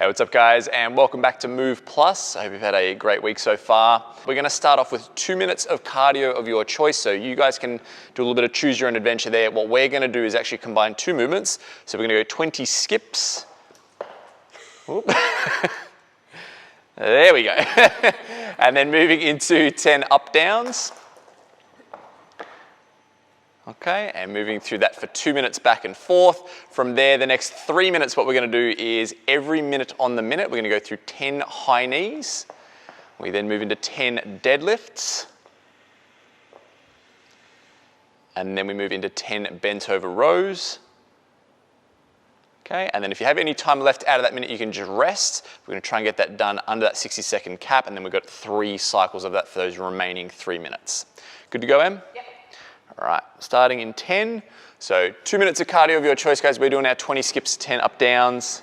What's up guys, and welcome back to Move Plus. I hope you've had a great week so far. We're gonna start off with 2 minutes of cardio of your choice, so you guys can do a little bit of choose your own adventure there. What we're gonna do is actually combine two movements. So we're gonna go 20 skips. There we go. And then moving into 10 up downs. Okay, and moving through that for 2 minutes back and forth. From there, the next 3 minutes, what we're gonna do is every minute on the minute, we're gonna go through 10 high knees. We then move into 10 deadlifts. And then we move into 10 bent over rows. Okay, and then if you have any time left out of that minute, you can just rest. We're gonna try and get that done under that 60-second cap, and then we've got 3 cycles of that for those remaining 3 minutes. Good to go, Em? Yep. All right, starting in 10. So 2 minutes of cardio of your choice, guys. We're doing our 20 skips, 10 up downs.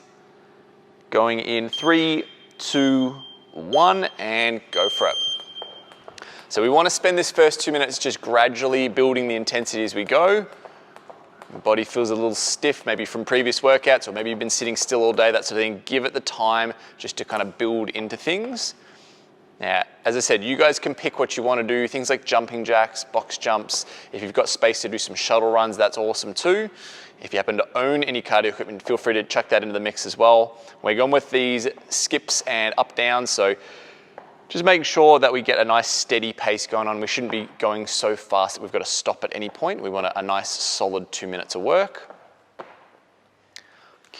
Going in 3, 2, 1, and go for it. So we want to spend this first 2 minutes just gradually building the intensity as we go. The body feels a little stiff, maybe from previous workouts, or maybe you've been sitting still all day, that sort of thing. Give it the time just to kind of build into things. Now, as I said, you guys can pick what you want to do, things like jumping jacks, box jumps. If you've got space to do some shuttle runs, that's awesome too. If you happen to own any cardio equipment, feel free to chuck that into the mix as well. We're going with these skips and up downs, so just making sure that we get a nice steady pace going on. We shouldn't be going so fast that we've got to stop at any point. We want a nice solid 2 minutes of work.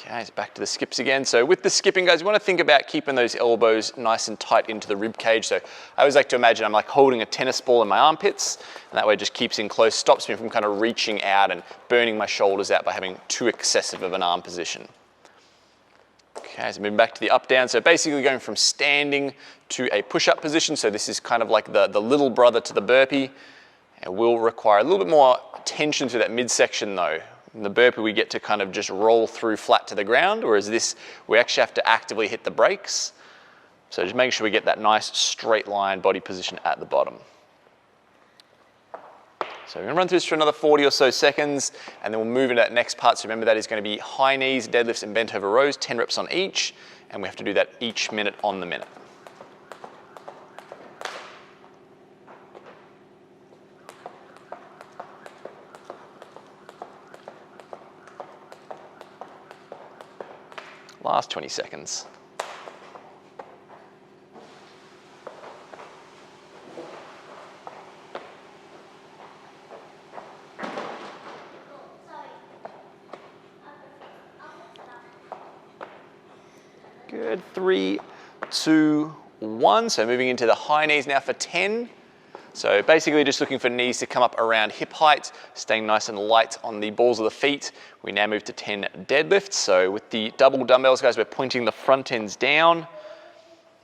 Okay, so back to the skips again. So with the skipping, guys, you want to think about keeping those elbows nice and tight into the rib cage. So I always like to imagine I'm like holding a tennis ball in my armpits, and that way it just keeps in close, stops me from kind of reaching out and burning my shoulders out by having too excessive of an arm position. Okay, so moving back to the up down. So basically going from standing to a push-up position. So this is kind of like the little brother to the burpee. It will require a little bit more tension through that midsection though. In the burpee, we get to kind of just roll through flat to the ground, whereas this, we actually have to actively hit the brakes. So just make sure we get that nice straight line body position at the bottom. So we're gonna run through this for another 40 or so seconds, and then we'll move into that next part. So remember, that is gonna be high knees, deadlifts, and bent over rows, 10 reps on each, and we have to do that each minute on the minute. Last 20 seconds. Good, 3, 2, 1. So moving into the high knees now for 10. So basically just looking for knees to come up around hip height, staying nice and light on the balls of the feet. We now move to 10 deadlifts. So with the double dumbbells, guys, we're pointing the front ends down.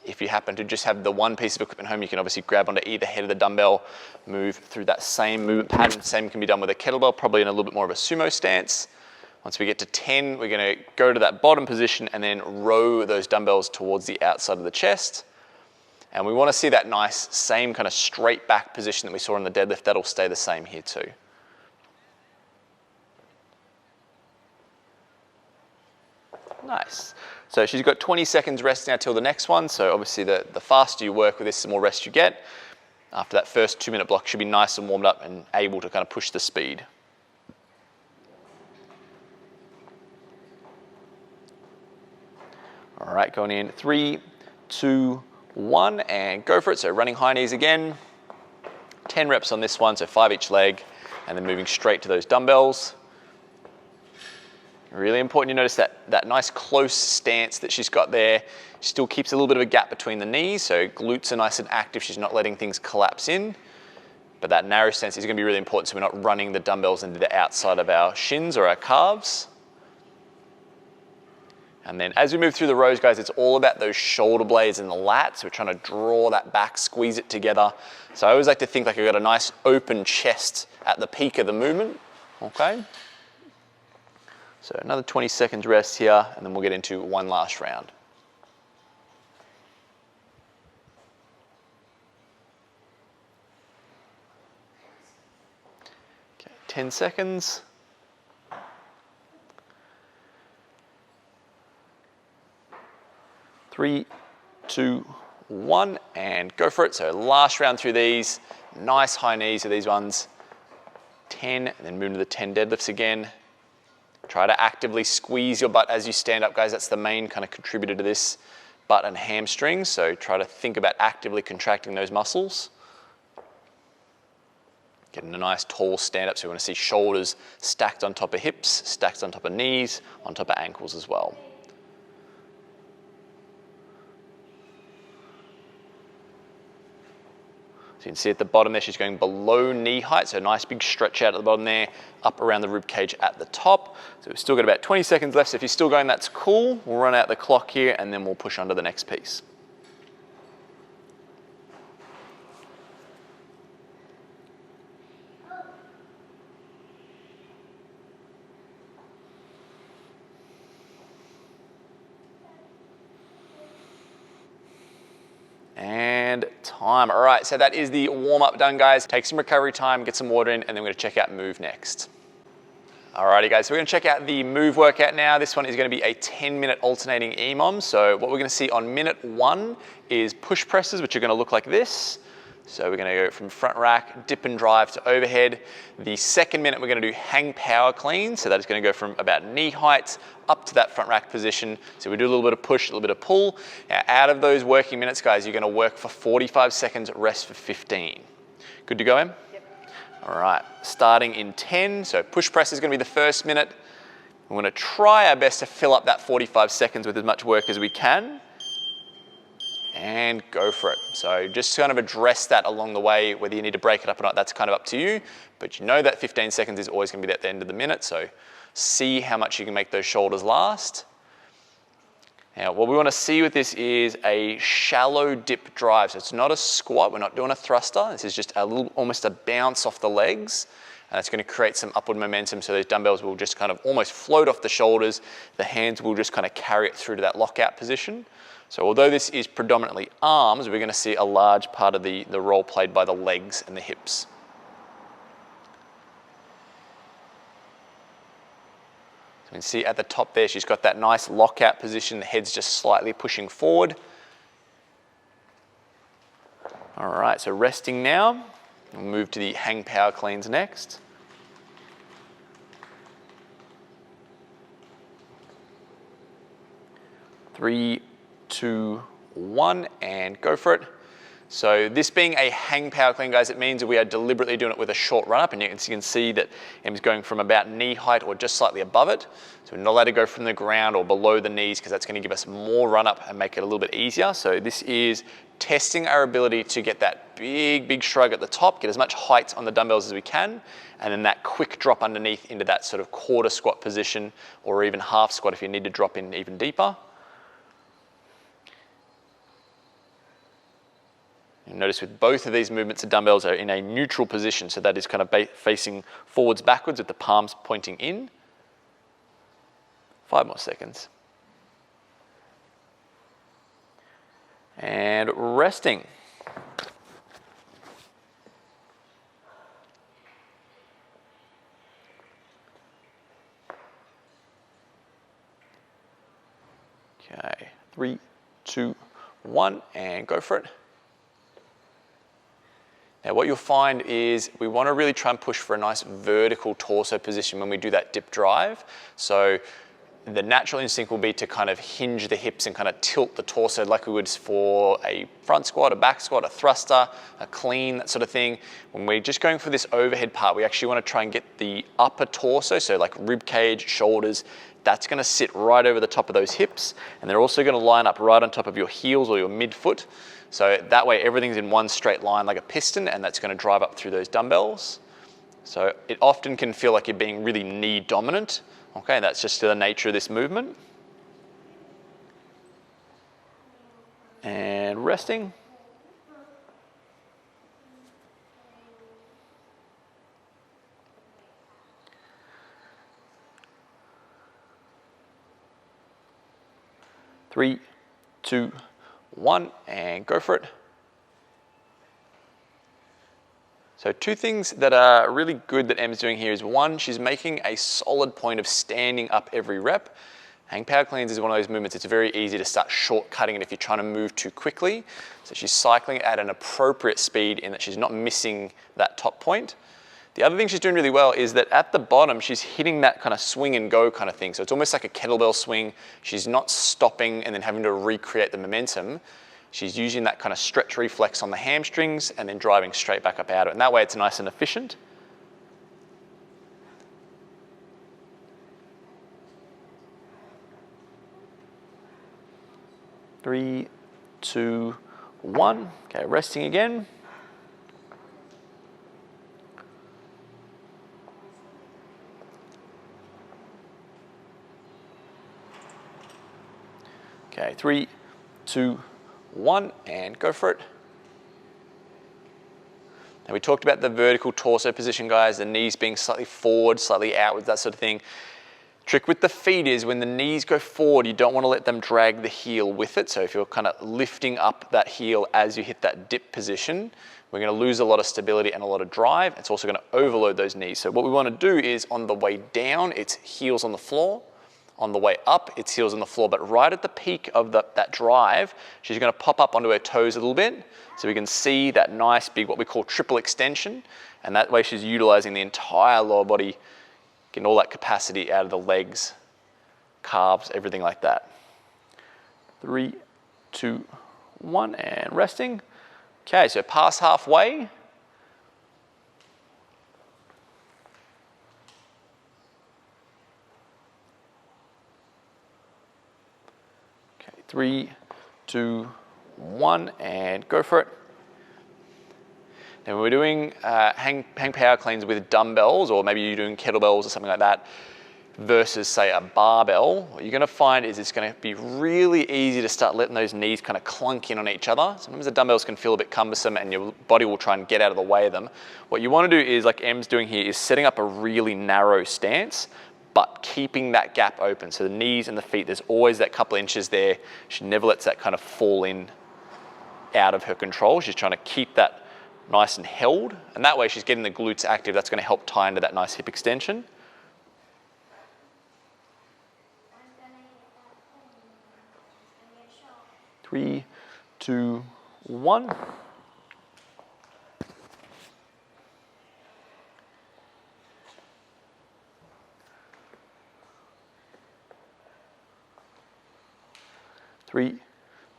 If you happen to just have the one piece of equipment home, you can obviously grab onto either head of the dumbbell, move through that same movement pattern. Same can be done with a kettlebell, probably in a little bit more of a sumo stance. Once we get to 10, we're gonna go to that bottom position and then row those dumbbells towards the outside of the chest. And we want to see that nice, same kind of straight back position that we saw in the deadlift. That'll stay the same here too. Nice. So she's got 20 seconds rest now till the next one. So obviously the faster you work with this, the more rest you get. After that first 2 minute block, should be nice and warmed up and able to kind of push the speed. All right, going in 3, 2, 1, and go for it. So running high knees again, 10 reps on this one, so 5 each leg, and then moving straight to those dumbbells. Really important you notice that nice close stance that she's got there. She still keeps a little bit of a gap between the knees, so glutes are nice and active. She's not letting things collapse in, but that narrow stance is gonna be really important so we're not running the dumbbells into the outside of our shins or our calves. And then as we move through the rows, guys, it's all about those shoulder blades and the lats. We're trying to draw that back, squeeze it together. So I always like to think like I've got a nice open chest at the peak of the movement, okay? So another 20 seconds rest here, and then we'll get into one last round. Okay, 10 seconds. 3, 2, 1, and go for it. So last round through these, nice high knees are these ones. 10, and then move to the 10 deadlifts again. Try to actively squeeze your butt as you stand up, guys. That's the main kind of contributor to this, butt and hamstrings. So try to think about actively contracting those muscles. Getting a nice tall stand up, so we want to see shoulders stacked on top of hips, stacked on top of knees, on top of ankles as well. So you can see at the bottom there, she's going below knee height, so a nice big stretch out at the bottom there, up around the rib cage at the top. So we've still got about 20 seconds left, so if you're still going, that's cool. We'll run out the clock here, and then we'll push on to the next piece. And time. All right, so that is the warm-up done, guys. Take some recovery time, get some water in, and then we're gonna check out MOVE next. Alrighty, guys, so we're gonna check out the MOVE workout now. This one is gonna be a 10-minute alternating EMOM. So what we're gonna see on minute 1 is push presses, which are gonna look like this. So we're gonna go from front rack, dip and drive to overhead. The second minute, we're gonna do hang power clean. So that is gonna go from about knee height up to that front rack position. So we do a little bit of push, a little bit of pull. Now, out of those working minutes, guys, you're gonna work for 45 seconds, rest for 15. Good to go, Em? Yep. All right, starting in 10. So push press is gonna be the first minute. We're gonna try our best to fill up that 45 seconds with as much work as we can. And go for it. So just kind of address that along the way, whether you need to break it up or not, that's kind of up to you. But you know that 15 seconds is always gonna be at the end of the minute, so see how much you can make those shoulders last. Now, what we wanna see with this is a shallow dip drive. So it's not a squat, we're not doing a thruster. This is just a little, almost a bounce off the legs. And it's gonna create some upward momentum, so those dumbbells will just kind of almost float off the shoulders. The hands will just kind of carry it through to that lockout position. So although this is predominantly arms, we're gonna see a large part of the role played by the legs and the hips. So you can see at the top there, she's got that nice lockout position, the head's just slightly pushing forward. All right, so resting now. We'll move to the hang power cleans next. Three, 2, 1, and go for it. So this being a hang power clean, guys, it means that we are deliberately doing it with a short run up, and you can see that Em's going from about knee height or just slightly above it. So we're not allowed to go from the ground or below the knees, because that's gonna give us more run up and make it a little bit easier. So this is testing our ability to get that big shrug at the top, get as much height on the dumbbells as we can, and then that quick drop underneath into that sort of quarter squat position, or even half squat if you need to drop in even deeper. And notice with both of these movements, the dumbbells are in a neutral position, so that is kind of facing forwards, backwards with the palms pointing in. 5 more seconds. And resting. Okay, 3, 2, 1, and go for it. Now what you'll find is we want to really try and push for a nice vertical torso position when we do that dip drive. So the natural instinct will be to kind of hinge the hips and kind of tilt the torso like we would for a front squat, a back squat, a thruster, a clean, that sort of thing. When we're just going for this overhead part, we actually want to try and get the upper torso, so like rib cage, shoulders, that's going to sit right over the top of those hips, and they're also going to line up right on top of your heels or your midfoot. So that way everything's in one straight line like a piston, and that's going to drive up through those dumbbells. So it often can feel like you're being really knee dominant. Okay, that's just the nature of this movement. And resting. Three, 2, 1, and go for it. So 2 things that are really good that Em's doing here is 1, she's making a solid point of standing up every rep. Hang power cleans is one of those movements, it's very easy to start shortcutting it if you're trying to move too quickly. So she's cycling at an appropriate speed in that she's not missing that top point. The other thing she's doing really well is that at the bottom, she's hitting that kind of swing and go kind of thing. So it's almost like a kettlebell swing. She's not stopping and then having to recreate the momentum. She's using that kind of stretch reflex on the hamstrings and then driving straight back up out of it. And that way it's nice and efficient. Three, two, one. Okay, resting again. Okay, 3, 2, 1, and go for it. Now we talked about the vertical torso position, guys, the knees being slightly forward, slightly outwards, that sort of thing. Trick with the feet is when the knees go forward, you don't want to let them drag the heel with it. So if you're kind of lifting up that heel as you hit that dip position, we're going to lose a lot of stability and a lot of drive. It's also going to overload those knees. So what we want to do is on the way down, it's heels on the floor. On the way up, it's heels on the floor, but right at the peak of that drive, she's going to pop up onto her toes a little bit so we can see that nice big, what we call triple extension. And that way she's utilizing the entire lower body, getting all that capacity out of the legs, calves, everything like that. 3, 2, 1, and resting. Okay, so past halfway. Okay, 3, 2, 1, and go for it. Now when we're doing hang power cleans with dumbbells, or maybe you're doing kettlebells or something like that, versus say a barbell, what you're going to find is it's going to be really easy to start letting those knees kind of clunk in on each other. Sometimes the dumbbells can feel a bit cumbersome and your body will try and get out of the way of them. What you want to do is, like Em's doing here, is setting up a really narrow stance, but keeping that gap open. So the knees and the feet, there's always that couple inches there. She never lets that kind of fall in out of her control. She's trying to keep that nice and held, and that way she's getting the glutes active. That's going to help tie into that nice hip extension. Three, two, one. Three,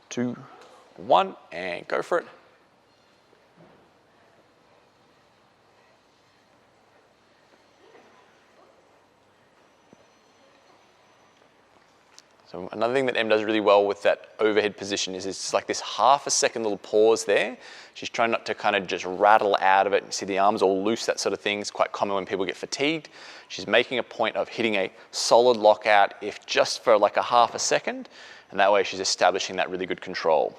two, one, and go for it. So another thing that Em does really well with that overhead position is it's like this half a second little pause there. She's trying not to kind of just rattle out of it. You see the arms all loose, that sort of thing. It's quite common when people get fatigued. She's making a point of hitting a solid lockout, if just for like a half a second, and that way she's establishing that really good control.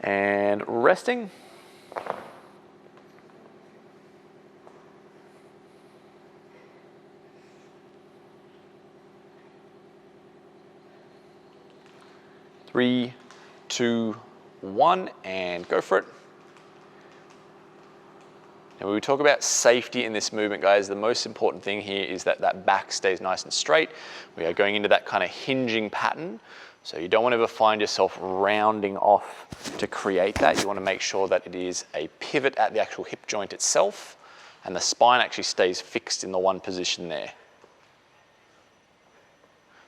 And resting. Three, two, one, and go for it. Now when we talk about safety in this movement, guys, the most important thing here is that that back stays nice and straight. We are going into that kind of hinging pattern. So you don't want to ever find yourself rounding off to create that. You want to make sure that it is a pivot at the actual hip joint itself, and the spine actually stays fixed in the one position there.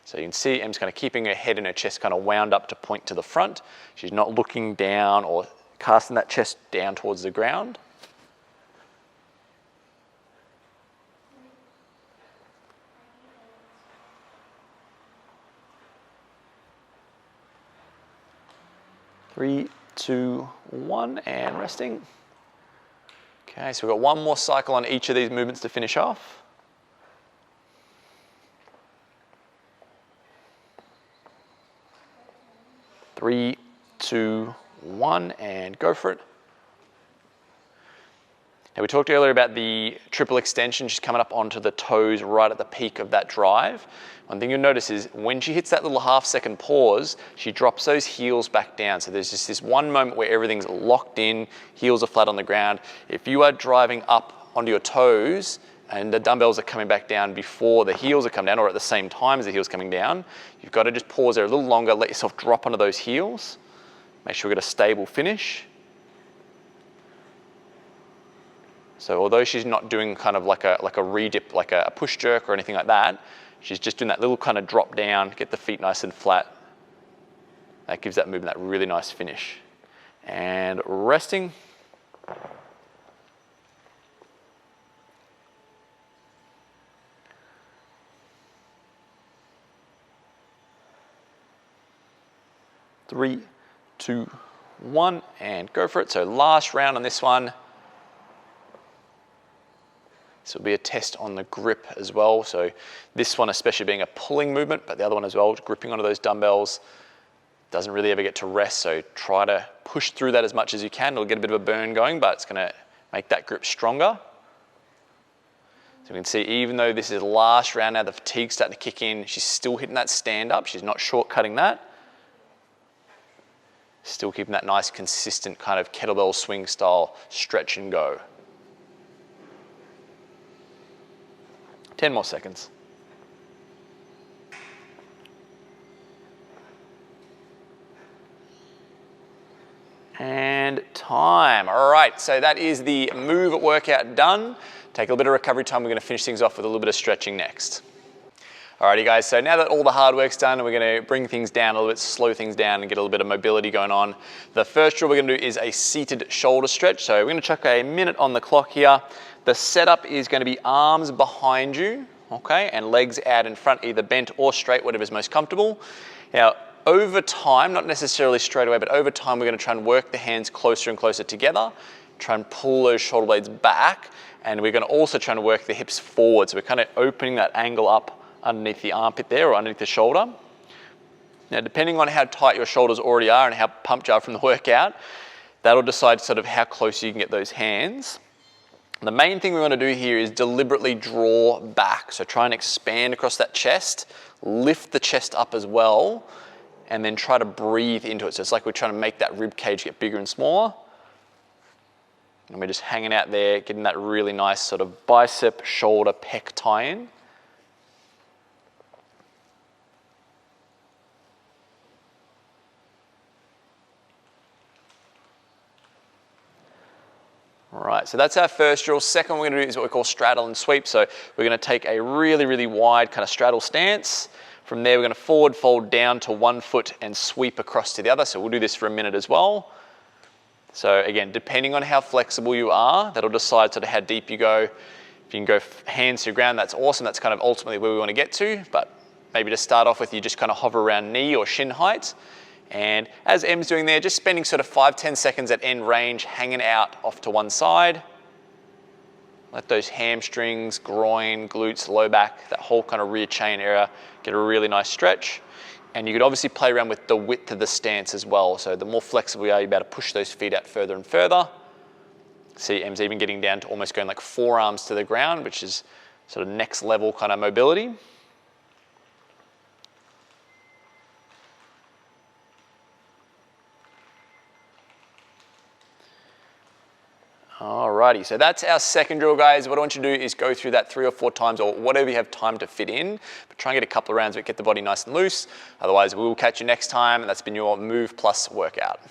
So you can see Em's kind of keeping her head and her chest kind of wound up to point to the front. She's not looking down or casting that chest down towards the ground. Three, two, one, and resting. Okay, so we've got one more cycle on each of these movements to finish off. Three, two, one, and go for it. Now we talked earlier about the triple extension, just coming up onto the toes right at the peak of that drive. One thing you'll notice is when she hits that little half-second pause, she drops those heels back down. So there's just this one moment where everything's locked in, heels are flat on the ground. If you are driving up onto your toes and the dumbbells are coming back down before the heels are coming down, or at the same time as the heels coming down, you've got to just pause there a little longer, let yourself drop onto those heels. Make sure we get a stable finish. So although she's not doing kind of like a re-dip, like a push jerk or anything like that, she's just doing that little kind of drop down, get the feet nice and flat. That gives that movement that really nice finish. And resting. Three, 2, 1, and go for it. So last round on this one. This will be a test on the grip as well. So this one especially being a pulling movement, but the other one as well, gripping onto those dumbbells, doesn't really ever get to rest. So try to push through that as much as you can. It'll get a bit of a burn going, but it's gonna make that grip stronger. So we can see even though this is last round now, the fatigue's starting to kick in, she's still hitting that stand up. She's not shortcutting that. Still keeping that nice consistent kind of kettlebell swing style stretch and go. 10 more seconds. And time. All right, so that is the MOV workout done. Take a little bit of recovery time. We're gonna finish things off with a little bit of stretching next. Alrighty guys, so now that all the hard work's done, we're gonna bring things down a little bit, slow things down and get a little bit of mobility going on. The first drill we're gonna do is a seated shoulder stretch. So we're gonna chuck a minute on the clock here. The setup is gonna be arms behind you, okay, and legs out in front, either bent or straight, whatever's most comfortable. Now, over time, not necessarily straight away, but over time, we're gonna try and work the hands closer and closer together, try and pull those shoulder blades back, and we're gonna also try and work the hips forward. So we're kind of opening that angle up underneath the armpit there or underneath the shoulder. Now, depending on how tight your shoulders already are and how pumped you are from the workout, that'll decide sort of how close you can get those hands. The main thing we want to do here is deliberately draw back. So try and expand across that chest, lift the chest up as well, and then try to breathe into it. So it's like we're trying to make that rib cage get bigger and smaller. And we're just hanging out there, getting that really nice sort of bicep, shoulder, pec tie-in. All right, so that's our first drill. Second one we're gonna do is what we call straddle and sweep. So we're gonna take a really, really wide kind of straddle stance. From there, we're gonna forward fold down to one foot and sweep across to the other. So we'll do this for a minute as well. So again, depending on how flexible you are, that'll decide sort of how deep you go. If you can go hands to the ground, that's awesome. That's kind of ultimately where we wanna get to, but maybe to start off with, you just kind of hover around knee or shin height. And as Em's doing there, just spending sort of 5-10 seconds at end range, hanging out off to one side. Let those hamstrings, groin, glutes, low back, that whole kind of rear chain area get a really nice stretch. And you could obviously play around with the width of the stance as well. So the more flexible you are, you're about to push those feet out further and further. See, Em's even getting down to almost going like forearms to the ground, which is sort of next level kind of mobility. Alrighty, so that's our second drill, guys. What I want you to do is go through that 3 or 4 times or whatever you have time to fit in, but try and get a couple of rounds but get the body nice and loose. Otherwise, we will catch you next time, and that's been your MOV+ workout.